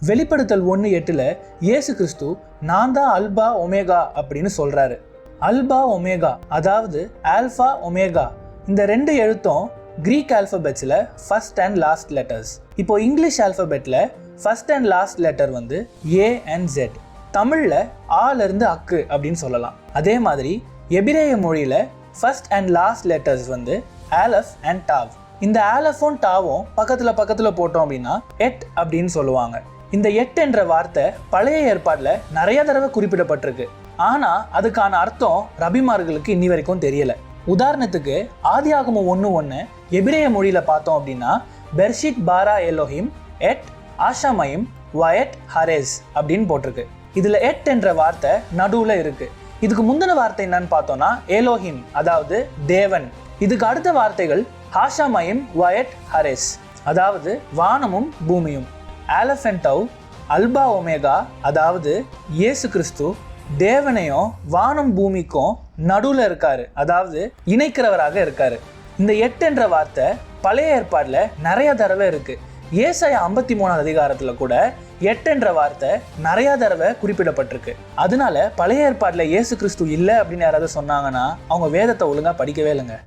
வெளிப்படுத்தல் 1:8 இயேசு கிறிஸ்து நான் தான் அல்பா ஒமேகா அப்படின்னு சொல்றாரு. அல்பா ஒமேகா அதாவது ஆல்ஃபா ஒமேகா இந்த 2 எழுத்தும் கிரீக் ஆல்பபெட்ஸ்ல ஃபர்ஸ்ட் அண்ட் லாஸ்ட் லெட்டர்ஸ். இப்போ இங்கிலீஷ் ஆல்பபெட்ல ஃபர்ஸ்ட் அண்ட் லாஸ்ட் லெட்டர் வந்து ஏ அண்ட் ஜெட். தமிழ்ல ஆல இருந்து அக்கு அப்படின்னு சொல்லலாம். அதே மாதிரி எபிரேய மொழியில ஃபர்ஸ்ட் அண்ட் லாஸ்ட் லெட்டர்ஸ் வந்து ஆலஃப் அண்ட் டாவ். இந்த ஆலஃபும் டாவும் பக்கத்துல போட்டோம் அப்படின்னா எட் அப்படின்னு சொல்லுவாங்க. இந்த எட் என்ற வார்த்தை பழைய ஏற்பாடுல நிறைய தடவை குறிப்பிடப்பட்டிருக்கு. ஆனா அதுக்கான அர்த்தம் ரபிமார்களுக்கு இன்னி வரைக்கும் தெரியல. உதாரணத்துக்கு ஆதியாகமம் 1:1 எபிரேய மொழியில பார்த்தோம் அப்படின்னா பெர்ஷிட் பாரா எலோஹிம் எட் ஆஷாமைம் வயட் ஹரேஸ் அப்படின்னு போட்டிருக்கு. இதுல எட் என்ற வார்த்தை நடுவுல இருக்கு. இதுக்கு முந்தின வார்த்தை என்னன்னு பார்த்தோம்னா எலோஹிம் அதாவது தேவன். இதுக்கு அடுத்த வார்த்தைகள் ஹாஷாமைம் வயட் ஹரேஸ் அதாவது வானமும் பூமியும். ஆலஃபென்டவ் அல்பா ஒமேகா அதாவது இயேசு கிறிஸ்து தேவனையும் வானம் பூமிக்கும் நடுவுல இருக்காரு, அதாவது இணைக்கிறவராக இருக்காரு. இந்த எட் என்ற வார்த்தை பழைய ஏற்பாடுல நிறைய தடவை இருக்கு. ஏசாயா 53 அதிகாரத்துல கூட எட் என்ற வார்த்தை நிறைய தடவை குறிப்பிடப்பட்டிருக்கு. அதனால பழைய ஏற்பாடுல இயேசு கிறிஸ்து இல்லை அப்படின்னு யாராவது சொன்னாங்கன்னா அவங்க வேதத்தை ஒழுங்கா படிக்கவே இல்லைங்க.